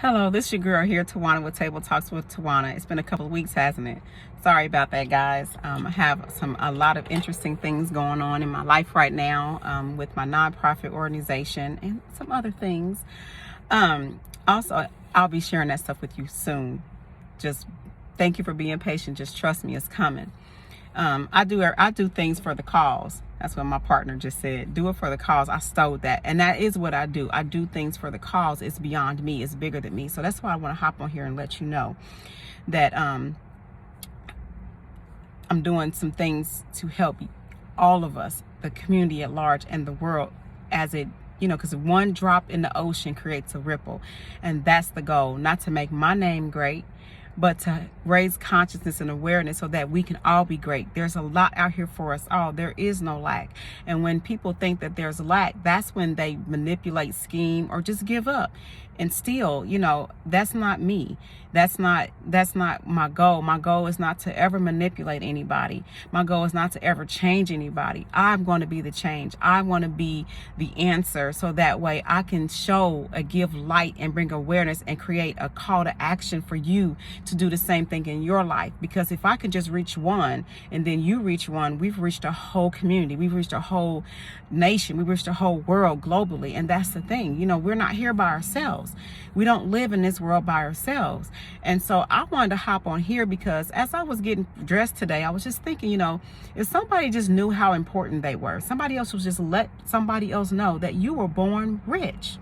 Hello, this is your girl here, Tawana with Table Talks with Tawana. It's been a couple of weeks, hasn't it? Sorry about that, guys. I have a lot of interesting things going on in my life right now with my nonprofit organization and some other things. Also, I'll be sharing that stuff with you soon. Just thank you for being patient. Just trust me, it's coming. I do things for the cause. That's what my partner just said. Do it for the cause. I stole that. And that is what I do. I do things for the cause. It's beyond me. It's bigger than me. So that's why I want to hop on here and let you know that I'm doing some things to help all of us, the community at large and the world, as it, because one drop in the ocean creates a ripple. And that's the goal. Not to make my name great, but to raise consciousness and awareness so that we can all be great. There's a lot out here for us all. There is no lack. And when people think that there's lack, that's when they manipulate, scheme, or just give up. And still, that's not me. That's not my goal. My goal is not to ever manipulate anybody. My goal is not to ever change anybody. I'm going to be the change. I want to be the answer, so that way I can give light and bring awareness and create a call to action for you to do the same thing in your life. Because if I can just reach one and then you reach one, we've reached a whole community. We've reached a whole nation. We've reached a whole world globally. And that's the thing. We're not here by ourselves. We don't live in this world by ourselves. And so I wanted to hop on here because as I was getting dressed today, I was just thinking, if somebody just knew how important they were, somebody else was just let somebody else know that you were born rich.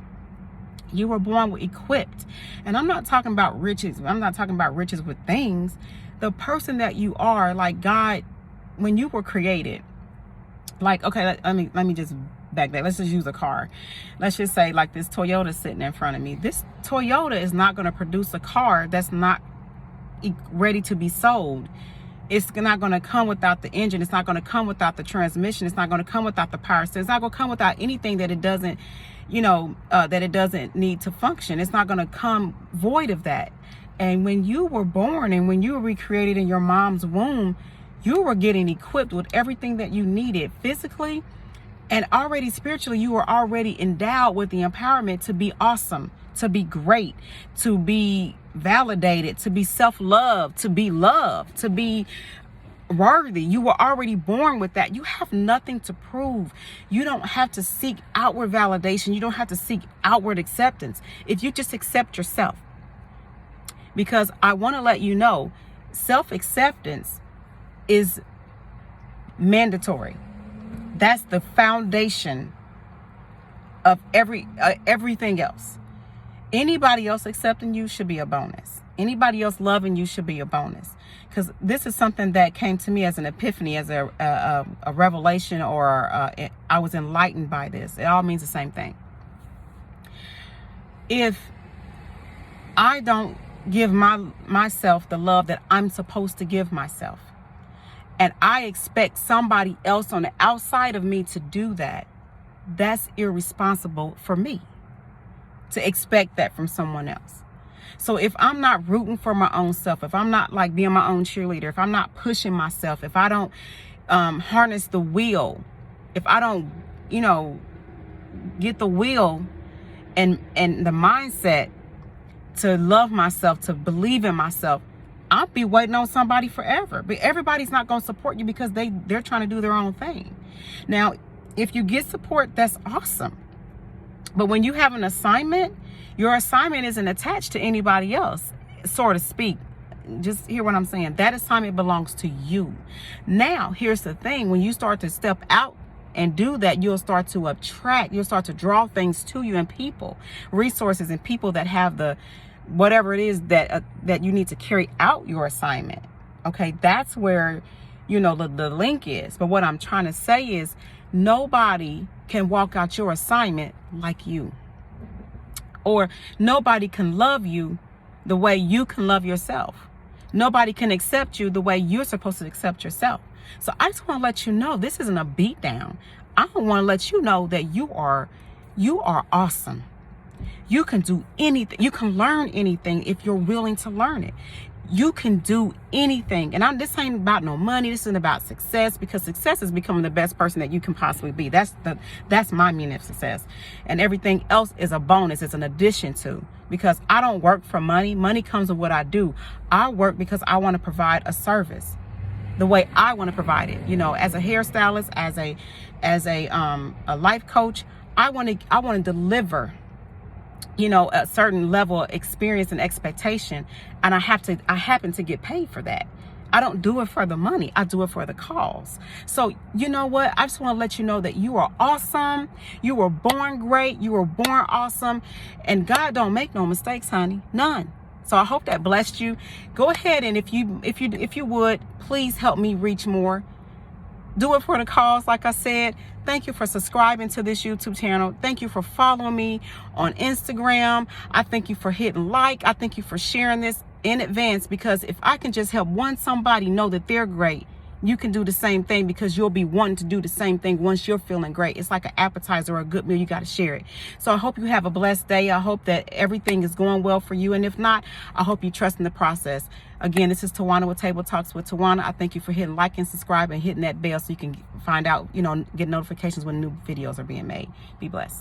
You were born equipped. And I'm not talking about riches. I'm not talking about riches with things. The person that you are, like God, when you were created, like, okay, let me just back that. Let's just use a car. Let's just say like this Toyota sitting in front of me. This Toyota is not going to produce a car that's not ready to be sold. It's not going to come without the engine. It's not going to come without the transmission. It's not going to come without the power. So it's not going to come without anything that it doesn't, that it doesn't need to function. It's not going to come void of that. And when you were born and when you were recreated in your mom's womb, you were getting equipped with everything that you needed physically and already spiritually. You were already endowed with the empowerment to be awesome, to be great, to be validated, to be self-loved, to be loved, to be worthy. You were already born with that. You have nothing to prove. You don't have to seek outward validation. You don't have to seek outward acceptance if you just accept yourself. Because I want to let you know, self-acceptance is mandatory. That's the foundation of everything else. Anybody else accepting you should be a bonus. Anybody else loving you should be a bonus. Because this is something that came to me as an epiphany, as a revelation, or I was enlightened by this. It all means the same thing. If I don't give myself the love that I'm supposed to give myself, and I expect somebody else on the outside of me to do that, that's irresponsible for me to expect that from someone else. So if I'm not rooting for my own self, if I'm not like being my own cheerleader, if I'm not pushing myself, if I don't harness the wheel, if I don't, get the will and the mindset to love myself, to believe in myself, I'll be waiting on somebody forever. But everybody's not going to support you because they're trying to do their own thing. Now, if you get support, that's awesome. But when you have an assignment, your assignment isn't attached to anybody else, so to speak. Just hear what I'm saying. That assignment belongs to you. Now, here's the thing. When you start to step out and do that, you'll start to attract, you'll start to draw things to you, and people, resources, and people that have the whatever it is that you need to carry out your assignment. Okay, that's where the link is. But what I'm trying to say is, nobody can walk out your assignment like you, or nobody can love you the way you can love yourself. Nobody can accept you the way you're supposed to accept yourself. So I just want to let you know, this isn't a beat down. I want to let you know that you are awesome. You can do anything. You can learn anything if you're willing to learn it. You can do anything. And this ain't about no money. This isn't about success, because success is becoming the best person that you can possibly be. That's my meaning of success. And everything else is a bonus. It's an addition to, because I don't work for money. Money comes with what I do. I work because I want to provide a service the way I want to provide it. You know, as a hairstylist, as a life coach, I want to deliver, you know, a certain level of experience and expectation, and I happen to get paid for that. I don't do it for the money. I do it for the cause. So, you know what? I just want to let you know that you are awesome. You were born great. You were born awesome. And God don't make no mistakes, honey. None. So I hope that blessed you. Go ahead, and if you would, please help me reach more. Do it for the cause, like I said. Thank you for subscribing to this YouTube channel. Thank you for following me on Instagram. I thank you for hitting like. I thank you for sharing this in advance, because if I can just help somebody know that they're great, you can do the same thing, because you'll be wanting to do the same thing once you're feeling great. It's like an appetizer or a good meal. You got to share it. So I hope you have a blessed day. I hope that everything is going well for you. And if not, I hope you trust in the process. Again, this is Tawana with Table Talks with Tawana. I thank you for hitting like and subscribe and hitting that bell so you can find out, you know, get notifications when new videos are being made. Be blessed.